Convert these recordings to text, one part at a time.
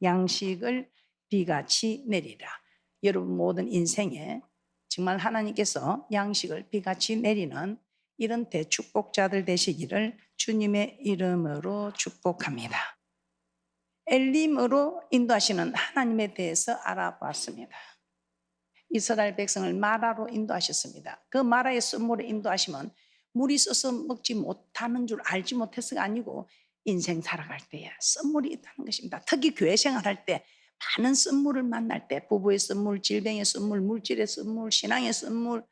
양식을 비같이 내리라. 여러분 모든 인생에 정말 하나님께서 양식을 비같이 내리는 이런 대축복자들 되시기를 주님의 이름으로 축복합니다. 엘림으로 인도하시는 하나님에 대해서 알아봤습니다. 이스라엘 백성을 마라로 인도하셨습니다. 그 마라의 쓴물에 인도하시면 물이 있어서 먹지 못하는 줄 알지 못해서가 아니고 인생 살아갈 때에 쓴물이 있다는 것입니다. 특히 교회 생활할 때 많은 쓴물을 만날 때, 부부의 쓴물, 질병의 쓴물, 물질의 쓴물, 신앙의 쓴물,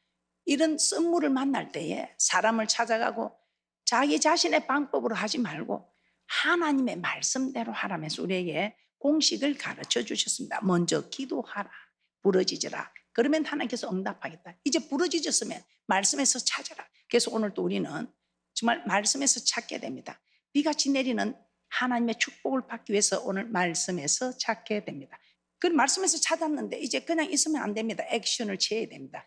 이런 쓴물을 만날 때에 사람을 찾아가고 자기 자신의 방법으로 하지 말고 하나님의 말씀대로 하라면서 우리에게 공식을 가르쳐 주셨습니다. 먼저 기도하라, 부르짖으라. 그러면 하나님께서 응답하겠다. 이제 부르짖었으면 말씀에서 찾아라. 그래서 오늘 또 우리는 정말 말씀에서 찾게 됩니다. 비같이 내리는 하나님의 축복을 받기 위해서 오늘 말씀에서 찾게 됩니다. 그 말씀에서 찾았는데 이제 그냥 있으면 안 됩니다. 액션을 취해야 됩니다.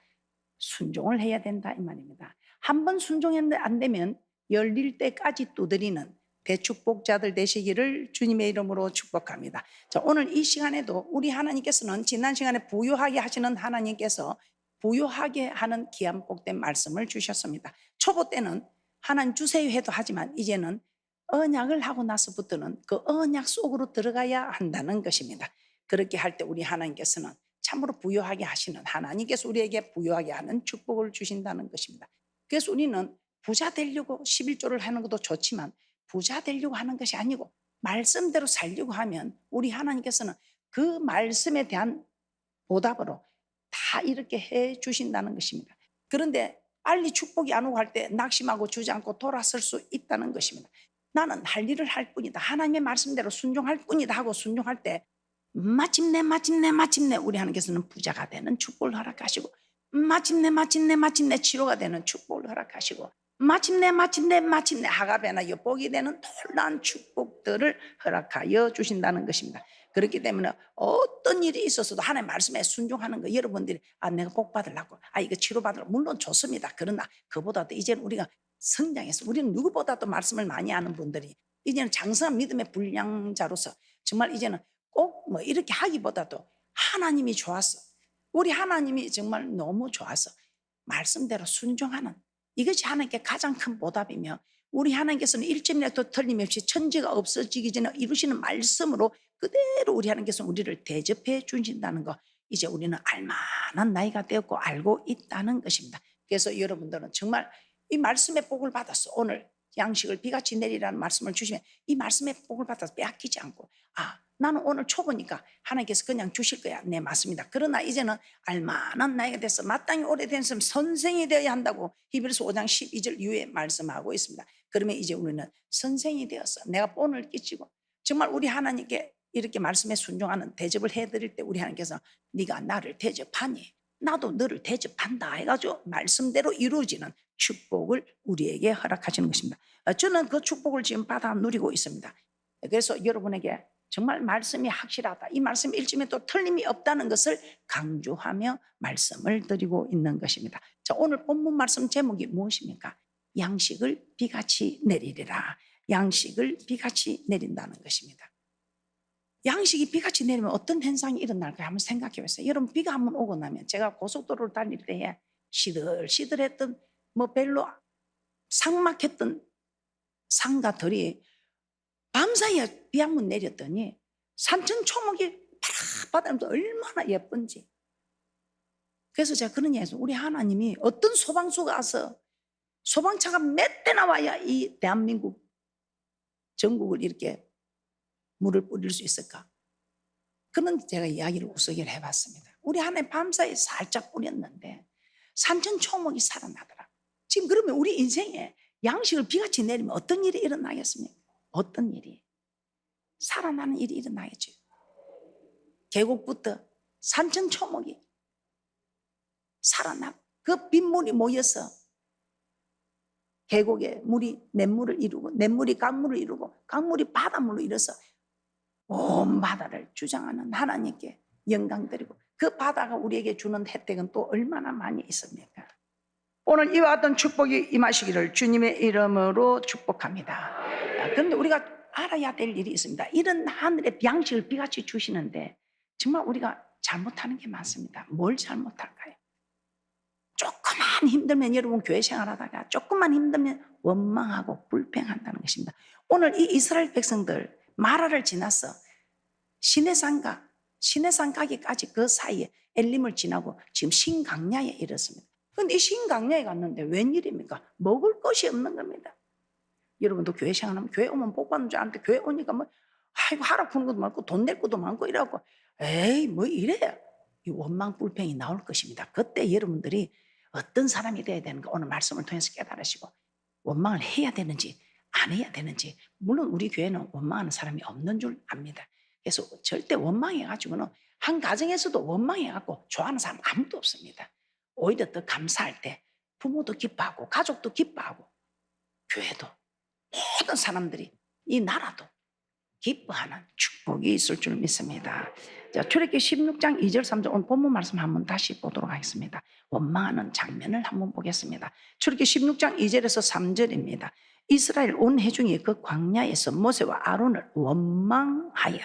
순종을 해야 된다 이 말입니다. 한번 순종했는데 안 되면 열릴 때까지 두드리는 대축복자들 되시기를 주님의 이름으로 축복합니다. 자, 오늘 이 시간에도 우리 하나님께서는 지난 시간에 부유하게 하시는 하나님께서 부유하게 하는 귀한 복된 말씀을 주셨습니다. 초보 때는 하나님 주세요 해도 하지만 이제는 언약을 하고 나서부터는 그 언약 속으로 들어가야 한다는 것입니다. 그렇게 할 때 우리 하나님께서는 참으로 부유하게 하시는 하나님께서 우리에게 부유하게 하는 축복을 주신다는 것입니다. 그래서 우리는 부자 되려고 11조를 하는 것도 좋지만 부자 되려고 하는 것이 아니고 말씀대로 살려고 하면 우리 하나님께서는 그 말씀에 대한 보답으로 다 이렇게 해 주신다는 것입니다. 그런데 빨리 축복이 안 오고 할 때 낙심하고 주지 않고 돌아설 수 있다는 것입니다. 나는 할 일을 할 뿐이다. 하나님의 말씀대로 순종할 뿐이다 하고 순종할 때 마침내 우리 하나님께서는 부자가 되는 축복을 허락하시고 마침내 치료가 되는 축복을 허락하시고 마침내 하갑에나 여복이 되는 놀라운 축복들을 허락하여 주신다는 것입니다. 그렇기 때문에 어떤 일이 있어서도 하나님의 말씀에 순종하는 거 여러분들이 내가 복 받으려고 이거 치료 받으려고 물론 좋습니다. 그러나 그보다도 이제는 우리가 성장해서 우리는 누구보다도 말씀을 많이 아는 분들이 이제는 장성한 믿음의 분량자로서 정말 이제는 꼭 뭐 이렇게 하기보다도 하나님이 좋았어. 우리 하나님이 정말 너무 좋아서 말씀대로 순종하는 이것이 하나님께 가장 큰 보답이며 우리 하나님께서는 일점이라도 틀림없이 천지가 없어지기 전에 이루시는 말씀으로 그대로 우리 하나님께서 우리를 대접해 주신다는 거 이제 우리는 알만한 나이가 되었고 알고 있다는 것입니다. 그래서 여러분들은 정말 이 말씀의 복을 받았어. 오늘 양식을 비같이 내리라는 말씀을 주시면 이 말씀의 복을 받아서 빼앗기지 않고 나는 오늘 초보니까 하나님께서 그냥 주실 거야. 네, 맞습니다. 그러나 이제는 알만한 나이가 돼서 마땅히 오래된 사람 선생이 되어야 한다고 히브리서 5장 12절 이후에 말씀하고 있습니다. 그러면 이제 우리는 선생이 되어서 내가 본을 끼치고 정말 우리 하나님께 이렇게 말씀에 순종하는 대접을 해드릴 때 우리 하나님께서 네가 나를 대접하니 나도 너를 대접한다 해가지고 말씀대로 이루어지는 축복을 우리에게 허락하시는 것입니다. 저는 그 축복을 지금 받아 누리고 있습니다. 그래서 여러분에게 정말 말씀이 확실하다. 이 말씀 일침에도 틀림이 없다는 것을 강조하며 말씀을 드리고 있는 것입니다. 자, 오늘 본문 말씀 제목이 무엇입니까? 양식을 비같이 내리리라. 양식을 비같이 내린다는 것입니다. 양식이 비같이 내리면 어떤 현상이 일어날까 한번 생각해 보세요. 여러분 비가 한번 오고 나면 제가 고속도로를 달릴 때에 시들시들했던 별로 삭막했던 산과 들이 밤사이에 비 한 번 내렸더니 산천 초목이 파랗바다면서 얼마나 예쁜지. 그래서 제가 그런 얘기해서 우리 하나님이 어떤 소방수가 와서 소방차가 몇 대나 와야 이 대한민국 전국을 이렇게 물을 뿌릴 수 있을까? 그런 제가 이야기를 우스개를 해봤습니다. 우리 하나님 밤사이에 살짝 뿌렸는데 산천 초목이 살아나더라. 지금 그러면 우리 인생에 양식을 비같이 내리면 어떤 일이 일어나겠습니까? 어떤 일이? 살아나는 일이 일어나겠죠. 계곡부터 산천 초목이 살아나고 그 빗물이 모여서 계곡에 물이 냇물을 이루고 냇물이 강물을 이루고 강물이 바닷물로 이뤄서 온 바다를 주장하는 하나님께 영광 드리고 그 바다가 우리에게 주는 혜택은 또 얼마나 많이 있습니까? 오늘 이와 같은 축복이 임하시기를 주님의 이름으로 축복합니다. 그런데 우리가 알아야 될 일이 있습니다. 이런 하늘의 양식을 비같이 주시는데 정말 우리가 잘못하는 게 많습니다. 뭘 잘못할까요? 조금만 힘들면 여러분 교회 생활하다가 조금만 힘들면 원망하고 불평한다는 것입니다. 오늘 이 이스라엘 백성들 마라를 지나서 시내산 가기까지 그 사이에 엘림을 지나고 지금 신강야에 이르렀습니다. 그런데 이 신강야에 갔는데 웬일입니까? 먹을 것이 없는 겁니다. 여러분도 교회 생활하면 교회 오면 복 받는 줄 아는데 교회 오니까 뭐 아이고 하라 푸는 것도 많고 돈 낼 것도 많고 이래갖고 에이 뭐 이래야 이 원망 불평이 나올 것입니다. 그때 여러분들이 어떤 사람이 돼야 되는가 오늘 말씀을 통해서 깨달으시고 원망을 해야 되는지 안 해야 되는지. 물론 우리 교회는 원망하는 사람이 없는 줄 압니다. 그래서 절대 원망해가지고는 한 가정에서도 원망해갖고 좋아하는 사람 아무도 없습니다. 오히려 더 감사할 때 부모도 기뻐하고 가족도 기뻐하고 교회도 모든 사람들이 이 나라도 기뻐하는 축복이 있을 줄 믿습니다. 자, 출애굽기 16장 2절 3절 오늘 본문 말씀 한번 다시 보도록 하겠습니다. 원망하는 장면을 한번 보겠습니다. 출애굽기 16장 2절에서 3절입니다. 이스라엘 온 회중이 그 광야에서 모세와 아론을 원망하여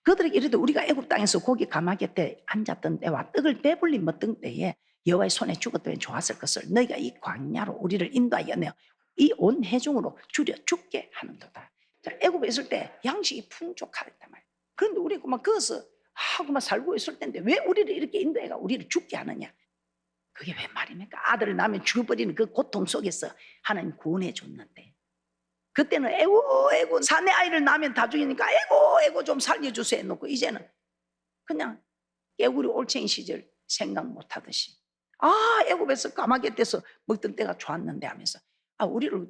그들에게 이르되 우리가 애굽 땅에서 고기 가마개 때 앉았던 때와 떡을 배불리 먹던 때에 여호와의 손에 죽었더니 좋았을 것을 너희가 이 광야로 우리를 인도하여 내어 이 온 회중으로 줄여 죽게 하는도다. 자, 애굽에 있을 때 양식이 풍족하단 말이에요. 그런데 우리 그만 거기서 하고만 살고 있을 때인데 왜 우리를 이렇게 인도해가 우리를 죽게 하느냐? 그게 왜 말입니까? 아들을 낳으면 죽어버리는 그 고통 속에서 하나님 구원해 줬는데 그때는 에고 사내 아이를 낳으면 다 죽이니까 에고 좀 살려주세요 해놓고 이제는 그냥 깨구리 올챙이 시절 생각 못하듯이 애굽에서 까마귀 떼서 먹던 때가 좋았는데 하면서 우리를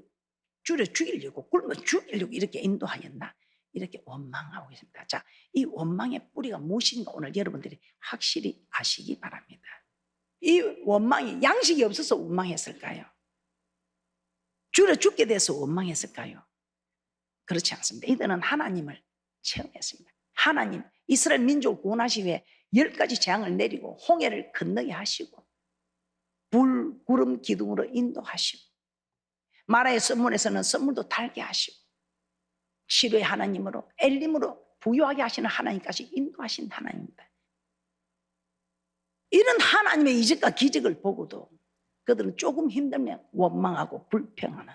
줄여 죽이려고 굶어 죽이려고 이렇게 인도하였나 이렇게 원망하고 있습니다. 자, 이 원망의 뿌리가 무엇인가 오늘 여러분들이 확실히 아시기 바랍니다. 이 원망이 양식이 없어서 원망했을까요? 줄여 죽게 돼서 원망했을까요? 그렇지 않습니다. 이들은 하나님을 체험했습니다. 하나님 이스라엘 민족을 구원하시기 위해 10가지 재앙을 내리고 홍해를 건너게 하시고 불, 구름, 기둥으로 인도하시고 마라의 선물에서는 선물도 달게 하시고 치료의 하나님으로 엘림으로 부유하게 하시는 하나님까지 인도하신 하나님입니다. 이런 하나님의 이적과 기적을 보고도 그들은 조금 힘들면 원망하고 불평하는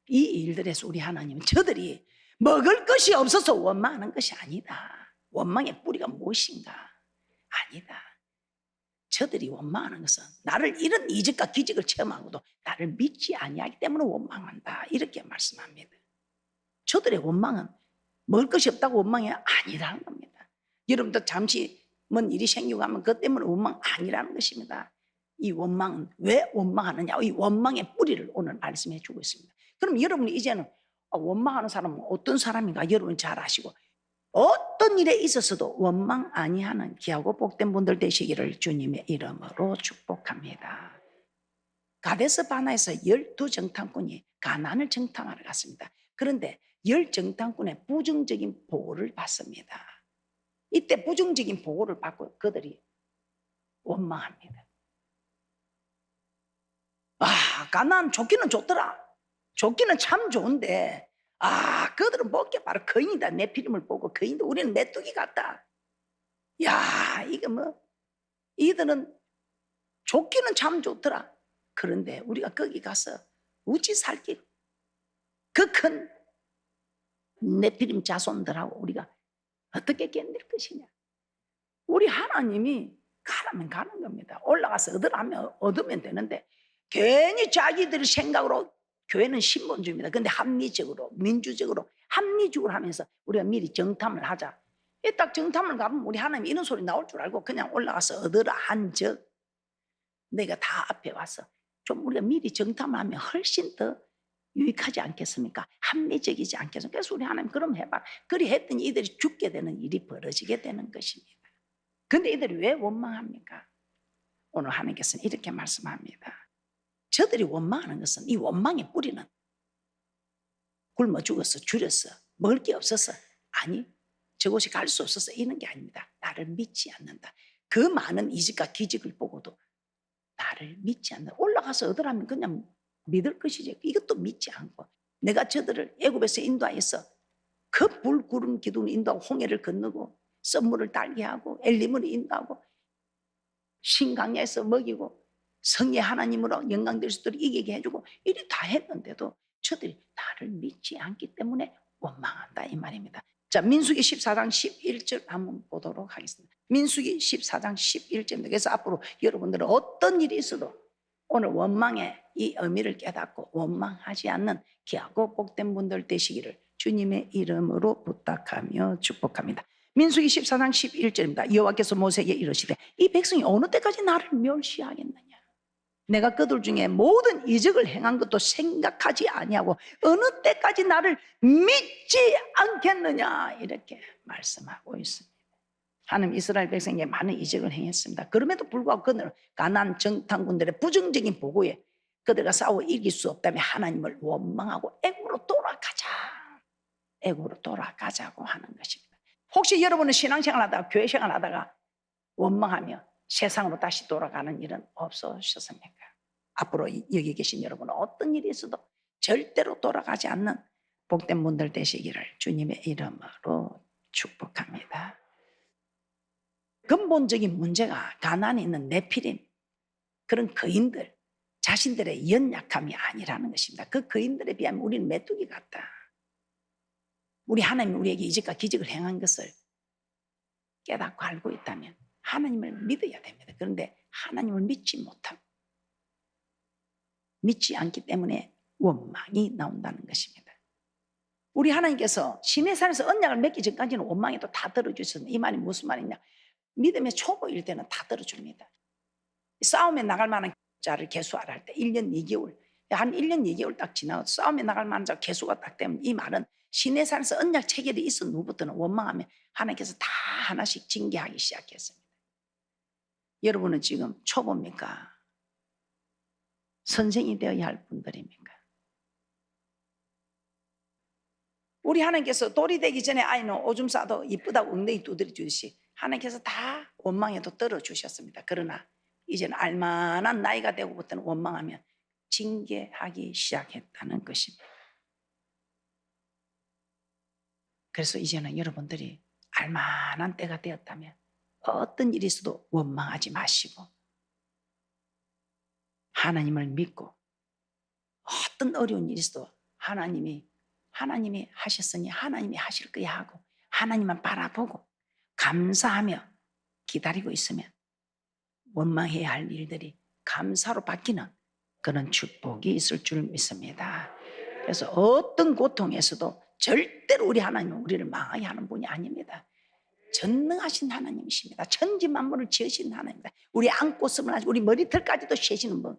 이 일들에서 우리 하나님은 저들이 먹을 것이 없어서 원망하는 것이 아니다. 원망의 뿌리가 무엇인가? 아니다. 저들이 원망하는 것은 나를 이런 이적과 기적을 체험하고도 나를 믿지 아니하기 때문에 원망한다. 이렇게 말씀합니다. 저들의 원망은 먹을 것이 없다고 원망이 아니라는 겁니다. 여러분도 잠시 뭔 일이 생기고 하면 그것 때문에 원망 아니라는 것입니다. 이 원망은 왜 원망하느냐? 이 원망의 뿌리를 오늘 말씀해 주고 있습니다. 그럼 여러분이 이제는 원망하는 사람은 어떤 사람인가 여러분 잘 아시고 어떤 일에 있어서도 원망 아니하는 귀하고 복된 분들 되시기를 주님의 이름으로 축복합니다. 가데스 바나에서 12정탐꾼이 가나안을 정탐하러 갔습니다. 그런데 10정탐꾼의 부정적인 보고를 받습니다. 이때 부정적인 보고를 받고 그들이 원망합니다. 가나안 좋기는 좋더라. 좋기는 참 좋은데 그들은 먹게 바로 거인이다. 내 피림을 보고 거인도 우리는 메뚜기 같다. 이게 뭐 이들은 좋기는 참 좋더라. 그런데 우리가 거기 가서 어찌 살기 그 큰 네피림 자손들하고 우리가 어떻게 견딜 것이냐. 우리 하나님이 가라면 가는 겁니다. 올라가서 얻으면 되는데 괜히 자기들 생각으로 교회는 신본주의입니다. 그런데 합리적으로 민주적으로 합리적으로 하면서 우리가 미리 정탐을 하자. 딱 정탐을 가면 우리 하나님 이런 소리 나올 줄 알고 그냥 올라가서 얻으라 한적 내가 다 앞에 와서 좀 우리가 미리 정탐을 하면 훨씬 더 유익하지 않겠습니까? 합리적이지 않겠습니까? 그래서 우리 하나님 그럼 해봐. 그리 했더니 이들이 죽게 되는 일이 벌어지게 되는 것입니다. 그런데 이들이 왜 원망합니까? 오늘 하나님께서는 이렇게 말씀합니다. 저들이 원망하는 것은 이 원망의 뿌리는 굶어 죽어서 줄여서 먹을 게 없어서 아니 저곳이 갈 수 없어서 이런 게 아닙니다. 나를 믿지 않는다. 그 많은 이적과 기적을 보고도 나를 믿지 않는다. 올라가서 얻으라면 그냥 믿을 것이지 이것도 믿지 않고 내가 저들을 애굽에서 인도하여서 그 불구름 기둥을 인도하고 홍해를 건너고 썰물을 달게 하고 엘리므를 인도하고 신강야에서 먹이고 성의 하나님으로 영광 될 수도록 이기게 해주고 이리 다 했는데도 저들이 나를 믿지 않기 때문에 원망한다 이 말입니다. 자, 민수기 14장 11절 한번 보도록 하겠습니다. 민수기 14장 11절입니다. 그래서 앞으로 여러분들은 어떤 일이 있어도 오늘 원망의 이 의미를 깨닫고 원망하지 않는 귀하고 복된 분들 되시기를 주님의 이름으로 부탁하며 축복합니다. 민수기 14장 11절입니다. 여호와께서 모세에게 이르시되 이 백성이 어느 때까지 나를 멸시하겠느냐. 내가 그들 중에 모든 이적을 행한 것도 생각하지 아니하고 어느 때까지 나를 믿지 않겠느냐 이렇게 말씀하고 있습니다. 하나님 이스라엘 백성에게 많은 이적을 행했습니다. 그럼에도 불구하고 그들은 가나안 정탐꾼들의 부정적인 보고에 그들과 싸워 이길 수 없다며 하나님을 원망하고 애굽으로 돌아가자, 애굽으로 돌아가자고 하는 것입니다. 혹시 여러분은 신앙생활 하다가 교회 생활 하다가 원망하며 세상으로 다시 돌아가는 일은 없으셨습니까? 앞으로 여기 계신 여러분은 어떤 일이 있어도 절대로 돌아가지 않는 복된 분들 되시기를 주님의 이름으로 축복합니다. 근본적인 문제가 가나안에 있는 네피림, 그런 거인들 자신들의 연약함이 아니라는 것입니다. 그 거인들에 비하면 우리는 메뚜기 같다. 우리 하나님이 우리에게 이적과 기적을 행한 것을 깨닫고 알고 있다면 하나님을 믿어야 됩니다. 그런데 하나님을 믿지 못하고 믿지 않기 때문에 원망이 나온다는 것입니다. 우리 하나님께서 시내산에서 언약을 맺기 전까지는 원망에도 다 들어주셨는데 이 말이 무슨 말이냐, 믿음의 초보일 때는 다 들어줍니다. 싸움에 나갈 만한 자를 계수하라 할 때 1년 2개월 한 1년 2개월 딱 지나고 싸움에 나갈 만한 자 계수가 딱 되면 이 말은 시내산에서 언약 체결이 있은 후부터는 원망하면 하나님께서 다 하나씩 징계하기 시작했습니다. 여러분은 지금 초보입니까? 선생이 되어야 할 분들입니까? 우리 하나님께서 돌이 되기 전에 아이는 오줌 싸도 이쁘다고 엉덩이 두드려 주듯이 하나님께서 다 원망에도 떨어주셨습니다. 그러나 이제는 알만한 나이가 되고부터는 원망하면 징계하기 시작했다는 것입니다. 그래서 이제는 여러분들이 알만한 때가 되었다면 어떤 일이 있어도 원망하지 마시고 하나님을 믿고 어떤 어려운 일이 있어도 하나님이 하셨으니 하나님이 하실 거야 하고 하나님만 바라보고 감사하며 기다리고 있으면 원망해야 할 일들이 감사로 바뀌는 그런 축복이 있을 줄 믿습니다. 그래서 어떤 고통에서도 절대로 우리 하나님은 우리를 망하게 하는 분이 아닙니다. 전능하신 하나님이십니다. 천지 만물을 지으신 하나님입니다. 우리 안고슴을 하시고 우리 머리털까지도 세시는 분,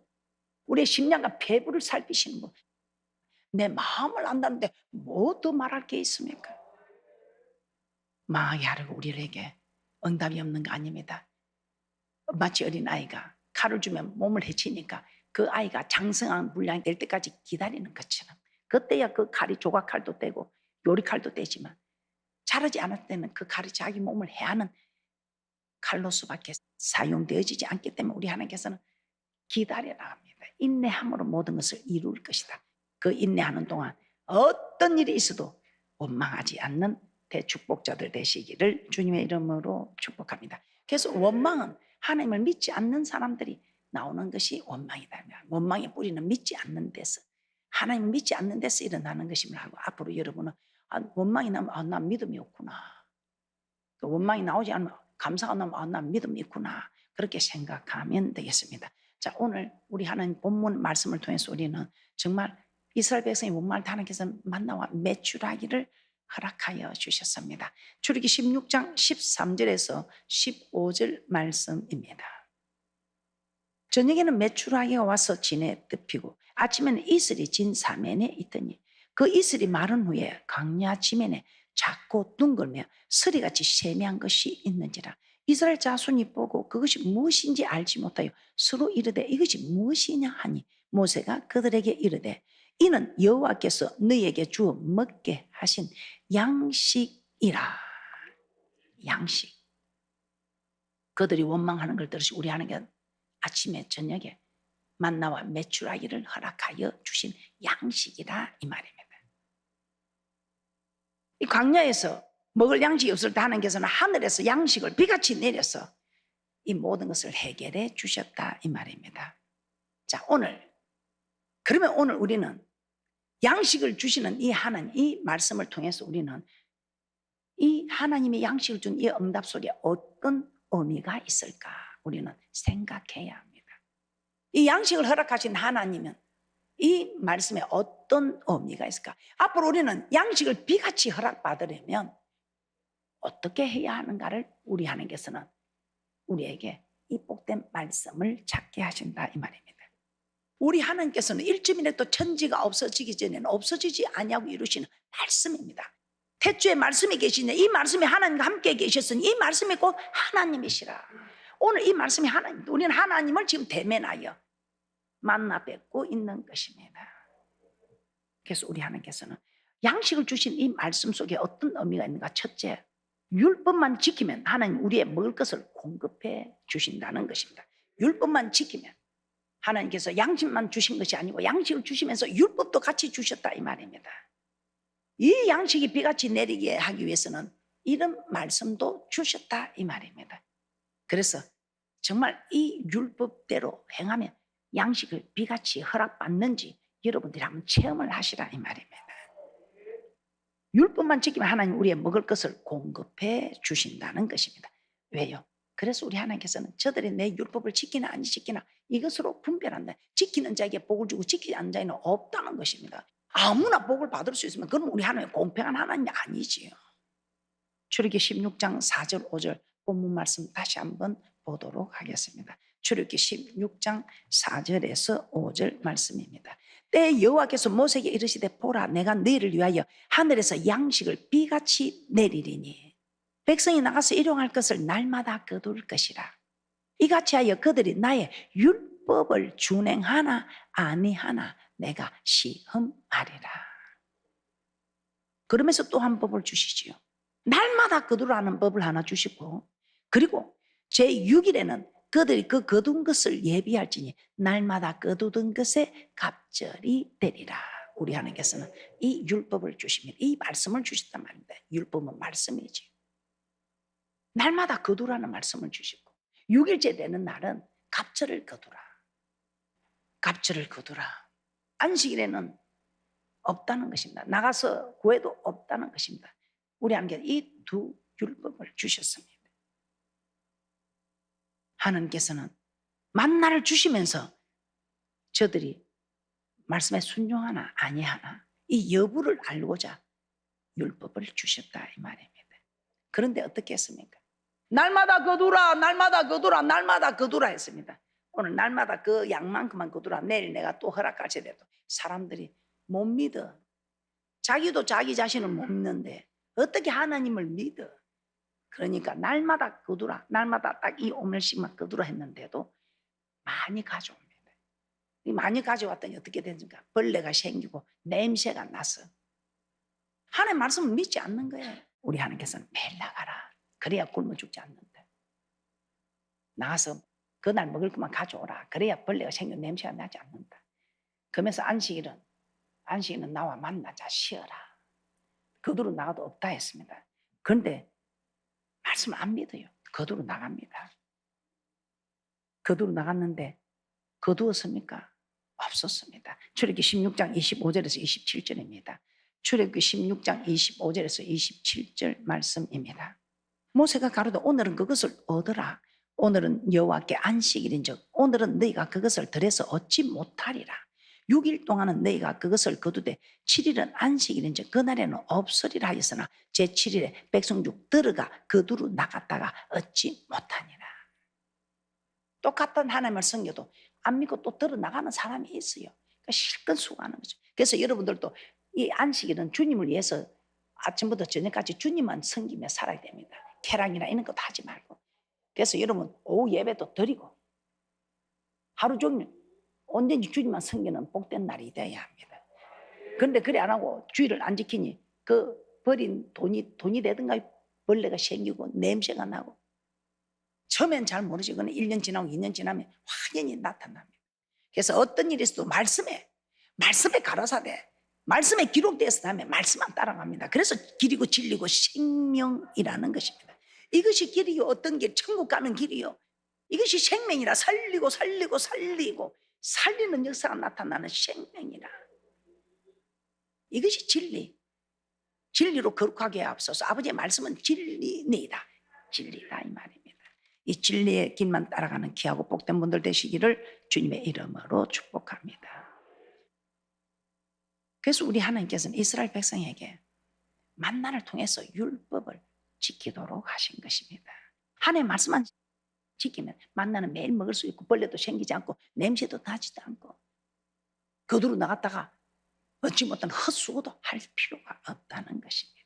우리의 심령과 폐부를 살피시는 분, 내 마음을 안다는데 뭐 더 말할 게 있습니까? 망하게 하려고 우리에게 응답이 없는 거 아닙니다. 마치 어린아이가 칼을 주면 몸을 해치니까 그 아이가 장성한 분량이 될 때까지 기다리는 것처럼 그때야 그 칼이 조각칼도 되고 요리칼도 되지만 자라지 않을 때는 그 칼이 자기 몸을 해하는 칼로서밖에 사용되어지지 않기 때문에 우리 하나님께서는 기다려라 합니다. 인내함으로 모든 것을 이룰 것이다. 그 인내하는 동안 어떤 일이 있어도 원망하지 않는 대축복자들 되시기를 주님의 이름으로 축복합니다. 그래서 원망은 하나님을 믿지 않는 사람들이 나오는 것이 원망이다. 원망의 뿌리는 믿지 않는 데서, 하나님을 믿지 않는 데서 일어나는 것임을 하고, 앞으로 여러분은 원망이 나면 난 믿음이 없구나, 원망이 나오지 않으면 감사가 나면 난 믿음이 있구나, 그렇게 생각하면 되겠습니다. 자, 오늘 우리 하나님 본문 말씀을 통해서 우리는 정말 이스라엘 백성이 원망할 때 하나님께서 만나와 메추라기를 허락하여 주셨습니다. 출애굽기 16장 13절에서 15절 말씀입니다. 저녁에는 메추라기가 와서 진에 덮이고 아침에는 이슬이 진 사면에 있더니 그 이슬이 마른 후에 광야 지면에 작고 둥글며 서리같이 세미한 것이 있는지라 이스라엘 자손이 보고 그것이 무엇인지 알지 못하여 서로 이르되 이것이 무엇이냐 하니 모세가 그들에게 이르되 이는 여호와께서 너희에게 주어 먹게 하신 양식이라. 양식. 그들이 원망하는 걸 들으시 우리 하나님께 아침에 저녁에 만나와 메추라기를 허락하여 주신 양식이라 이 말입니다. 이 광야에서 먹을 양식이 없을 때 하나님께서는 하늘에서 양식을 비같이 내려서 이 모든 것을 해결해 주셨다 이 말입니다. 자, 그러면 오늘 우리는 양식을 주시는 이 하나님, 이 말씀을 통해서 우리는 이 하나님이 양식을 준 이 응답 속에 어떤 의미가 있을까 우리는 생각해야 합니다. 이 양식을 허락하신 하나님은 이 말씀에 어떤 의미가 있을까? 앞으로 우리는 양식을 비같이 허락받으려면 어떻게 해야 하는가를 우리 하나님께서는 우리에게 이 복된 말씀을 찾게 하신다 이 말입니다. 우리 하나님께서는 일주일에도 천지가 없어지기 전에는 없어지지 아니하고 이루시는 말씀입니다. 태초에 말씀이 계시냐, 이 말씀이 하나님과 함께 계셨으니 이 말씀이 곧 하나님이시라. 오늘 이 말씀이 하나님, 우리는 하나님을 지금 대면하여 만나 뵙고 있는 것입니다. 그래서 우리 하나님께서는 양식을 주신 이 말씀 속에 어떤 의미가 있는가? 첫째, 율법만 지키면 하나님 우리의 먹을 것을 공급해 주신다는 것입니다. 율법만 지키면 하나님께서 양식만 주신 것이 아니고 양식을 주시면서 율법도 같이 주셨다 이 말입니다. 이 양식이 비같이 내리게 하기 위해서는 이런 말씀도 주셨다 이 말입니다. 그래서 정말 이 율법대로 행하면 양식을 비같이 허락받는지 여러분들이 한번 체험을 하시라 이 말입니다. 율법만 지키면 하나님 우리의 먹을 것을 공급해 주신다는 것입니다. 왜요? 그래서 우리 하나님께서는 저들이 내 율법을 지키나 안 지키나 이것으로 분별한다. 지키는 자에게 복을 주고 지키지 않는 자에는 없다는 것입니다. 아무나 복을 받을 수 있으면 그럼 우리 하나님 공평한 하나님이 아니지요. 출애굽기 16장 4절 5절 본문 말씀 다시 한번 보도록 하겠습니다. 출애굽기 16장 4절에서 5절 말씀입니다. 때에 여호와께서 모세에게 이르시되 보라 내가 너희를 위하여 하늘에서 양식을 비같이 내리리니 백성이 나가서 일용할 것을 날마다 거둘 것이라. 이같이 하여 그들이 나의 율법을 준행하나 아니하나 내가 시험하리라. 그러면서 또 한 법을 주시지요. 날마다 거두라는 법을 하나 주시고 그리고 제6일에는 그들이 그 거둔 것을 예비할지니 날마다 거두던 것에 갑절이 되리라. 우리 하나님께서는 이 율법을 주시면 이 말씀을 주셨단 말입니다. 율법은 말씀이지. 날마다 거두라는 말씀을 주시고 6일째 되는 날은 갑절을 거두라. 갑절을 거두라. 안식일에는 없다는 것입니다. 나가서 구해도 없다는 것입니다. 우리 하나님께서 이 두 율법을 주셨습니다. 하나님께서는 만나를 주시면서 저들이 말씀에 순종하나 아니하나 이 여부를 알고자 율법을 주셨다 이 말입니다. 그런데 어떻게 했습니까? 날마다 거두라 날마다 거두라 날마다 거두라 했습니다. 오늘 날마다 그 양만큼만 거두라 내일 내가 또 허락할지 돼도 사람들이 못 믿어. 자기도 자기 자신을 못 믿는데 어떻게 하나님을 믿어? 그러니까 날마다 거두라 날마다 딱 이 오멜씩만 거두라 했는데도 많이 가져옵니다. 많이 가져왔더니 어떻게 되는가? 벌레가 생기고 냄새가 나서 하나님 말씀을 믿지 않는 거예요. 우리 하나님께서는 매일 나가라. 그래야 굶어 죽지 않는다. 나가서 그날 먹을 것만 가져오라. 그래야 벌레가 생겨 냄새가 나지 않는다. 그러면서 안식일은 나와 만나자 쉬어라. 거두로 나가도 없다 했습니다. 그런데 말씀을 안 믿어요. 거두로 나갑니다. 거두로 나갔는데 거두었습니까? 없었습니다. 출애굽기 16장 25절에서 27절입니다. 출애굽기 16장 25절에서 27절 말씀입니다. 모세가 가로되 오늘은 그것을 얻으라. 오늘은 여호와께 안식일인즉 오늘은 너희가 그것을 들여서 얻지 못하리라. 6일 동안은 너희가 그것을 거두되 7일은 안식일인즉 그날에는 없으리라 하였으나 제7일에 백성 중 들어가 거두러 나갔다가 얻지 못하니라. 똑같은 하나님을 섬겨도 안 믿고 또 들어 나가는 사람이 있어요. 그러니까 실컷 수고하는 거죠. 그래서 여러분들도 이 안식일은 주님을 위해서 아침부터 저녁까지 주님만 섬기며 살아야 됩니다. 쾌락이나 이런 것도 하지 말고. 그래서 여러분 오후 예배도 드리고 하루 종일 언제든지 주님만 섬기는 복된 날이 되어야 합니다. 그런데 그래 안 하고 주일을 안 지키니 그 버린 돈이 되든가 벌레가 생기고 냄새가 나고 처음엔 잘 모르지. 그건 1년 지나고 2년 지나면 확연히 나타납니다. 그래서 어떤 일이 있어도 말씀에 가라사대 말씀에 기록되었을 때 말씀만 따라갑니다. 그래서 길이고 진리고 생명이라는 것입니다. 이것이 길이요. 어떤 길? 천국 가는 길이요. 이것이 생명이라. 살리고 살리고 살리고 살리는 역사가 나타나는 생명이라. 이것이 진리. 진리로 거룩하게 앞서서 아버지의 말씀은 진리니다. 진리다 이 말입니다. 이 진리의 길만 따라가는 귀하고 복된 분들 되시기를 주님의 이름으로 축복합니다. 그래서 우리 하나님께서는 이스라엘 백성에게 만나를 통해서 율법을 지키도록 하신 것입니다. 하나님의 말씀만 지키면 만나는 매일 먹을 수 있고 벌레도 생기지 않고 냄새도 나지도 않고 거두로 나갔다가 얻지 못한 헛수고도 할 필요가 없다는 것입니다.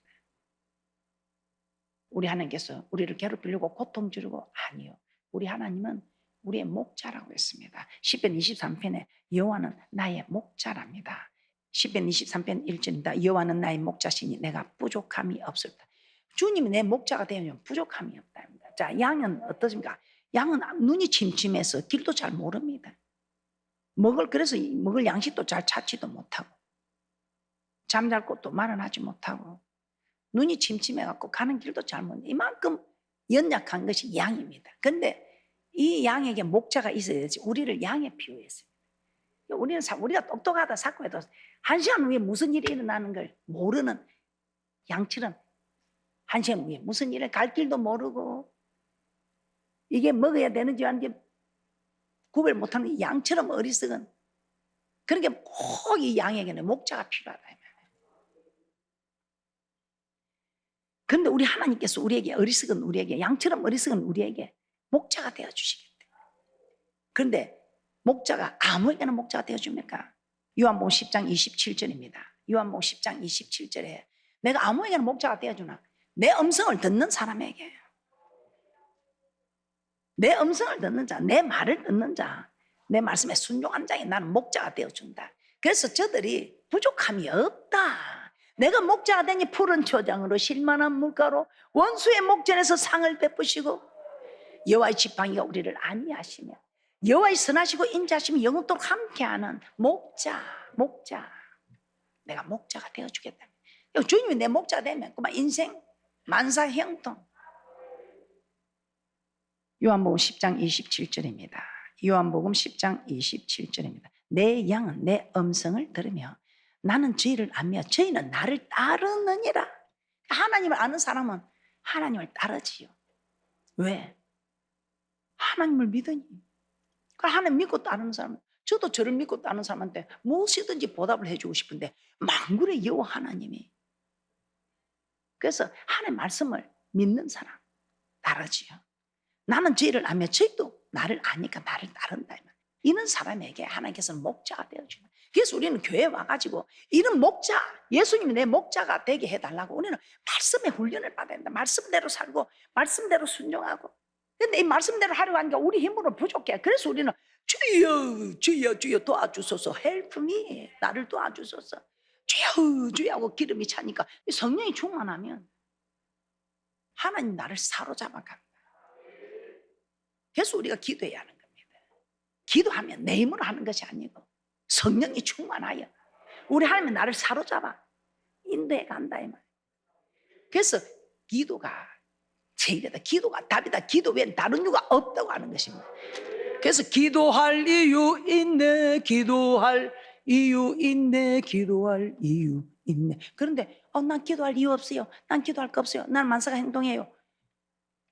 우리 하나님께서 우리를 괴롭히려고 고통 주려고 아니요. 우리 하나님은 우리의 목자라고 했습니다. 시편 23편에 여호와는 나의 목자랍니다. 시편 23편 1절입니다. 여호와는 나의 목자시니 내가 부족함이 없습니다. 주님이 내 목자가 되면 부족함이 없답니다. 자, 양은 어떠십니까? 양은 눈이 침침해서 길도 잘 모릅니다. 그래서 먹을 양식도 잘 찾지도 못하고 잠잘 곳도 마련하지 못하고 눈이 침침해갖고 가는 길도 잘 모르는 이만큼 연약한 것이 양입니다. 그런데 이 양에게 목자가 있어야 되지. 우리를 양에 비유했습니다. 우리가 똑똑하다 자꾸 해도 한 시간 후에 무슨 일이 일어나는 걸 모르는 양처럼 한 시간 후에 무슨 일을 갈 길도 모르고 이게 먹어야 되는지 아닌지 구별 못하는 양처럼 어리석은 그런 게 꼭 이 양에게는 목자가 필요하다. 그런데 우리 하나님께서 우리에게 어리석은 우리에게 양처럼 어리석은 우리에게 목자가 되어주시겠대. 그런데 목자가 아무에게나 목자가 되어줍니까? 요한복음 10장 27절입니다. 요한복음 10장 27절에 내가 아무에게나 목자가 되어주나? 내 음성을 듣는 사람에게, 내 음성을 듣는 자, 내 말을 듣는 자, 내 말씀에 순종한 자에 나는 목자가 되어준다. 그래서 저들이 부족함이 없다. 내가 목자가 되니 푸른 초장으로 실만한 물가로 원수의 목전에서 상을 베푸시고 여호와의 지팡이가 우리를 안위하시며 여호와의 선하시고 인자하심이 영원토록 함께하는 목자. 내가 목자가 되어주겠다. 주님이 내 목자가 되면 그만 인생 만사 형통. 요한복음 10장 27절입니다. 요한복음 10장 27절입니다. 내 양은 내 음성을 들으며 나는 저희를 알며 저희는 나를 따르느니라. 하나님을 아는 사람은 하나님을 따르지요. 왜? 하나님을 믿으니. 하나님 믿고 따르는 사람은 저도 저를 믿고 따르는 사람한테 무엇이든지 보답을 해주고 싶은데 만군의 여호와 하나님이 그래서 하나님의 말씀을 믿는 사람 따르지요. 나는 저희를 알며 저희도 나를 아니까 나를 따른다. 이런 사람에게 하나님께서는 목자가 되어주는. 그래서 우리는 교회에 와가지고 이런 목자, 예수님이 내 목자가 되게 해달라고 우리는 말씀의 훈련을 받아야 된다. 말씀대로 살고 말씀대로 순종하고. 근데 이 말씀대로 하려고 하니까 우리 힘으로 부족해. 그래서 우리는 주여 도와주소서, help me, 나를 도와주소서, 주여 하고 기름이 차니까 성령이 충만하면 하나님 나를 사로잡아 갑니다. 그래서 우리가 기도해야 하는 겁니다. 기도하면 내 힘으로 하는 것이 아니고 성령이 충만하여 우리 하나님은 나를 사로잡아 인도해 간다 이 말. 그래서 기도가 제일이다. 기도가 답이다. 기도 외엔 다른 이유가 없다고 하는 것입니다. 그래서 기도할 이유 있네, 기도할 이유 있네, 기도할 이유 있네. 그런데 난 기도할 이유 없어요. 난 기도할 거 없어요. 난 만사가 행동해요.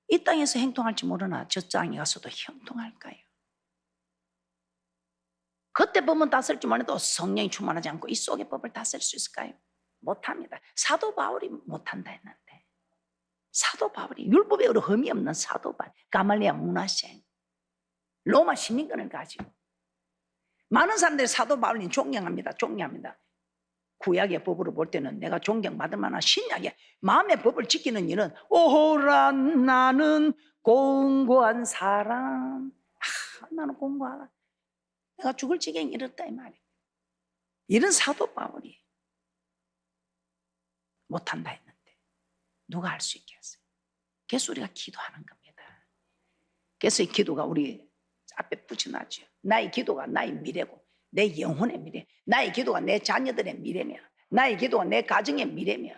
이 땅에서 행동할지 모르나 저 땅에 가서도 형통할까요? 그때 법은 다 쓸 줄 몰라도 성령이 충만하지 않고 이 속의 법을 다 쓸 수 있을까요? 못합니다. 사도 바울이 못한다 했는데, 사도 바울이 율법에 흠이 없는 사도 바울, 가말리아 문화생, 로마 시민권을 가지고 많은 사람들이 사도 바울이 존경합니다. 구약의 법으로 볼 때는 내가 존경받을 만한 신약의 마음의 법을 지키는 일은 오호라 나는 공고한 사람. 나는 공고하다. 내가 죽을 지경에 이르렀다 이 말이에요. 이런 사도 바울이 못한다 했는데 누가 할 수 있겠어요? 그래서 우리가 기도하는 겁니다. 그래서 이 기도가 우리 앞에 붙여놨죠. 나의 기도가 나의 미래고 내 영혼의 미래, 나의 기도가 내 자녀들의 미래며 나의 기도가 내 가정의 미래며,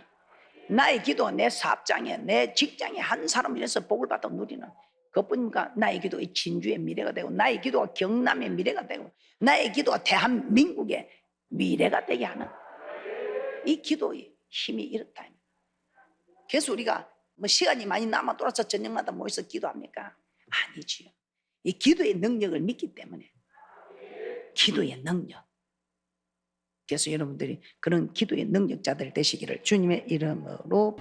나의 기도가 내 사업장에, 내 직장에 한 사람을 위해서 복을 받아 누리는 그뿐인가. 나의 기도가 진주의 미래가 되고, 나의 기도가 경남의 미래가 되고, 나의 기도가 대한민국의 미래가 되게 하는 이 기도의 힘이 이렇다. 그래서 우리가 뭐 시간이 많이 남아 돌아서 저녁마다 모여서 기도합니까? 아니지요. 이 기도의 능력을 믿기 때문에. 기도의 능력. 그래서 여러분들이 그런 기도의 능력자들 되시기를 주님의 이름으로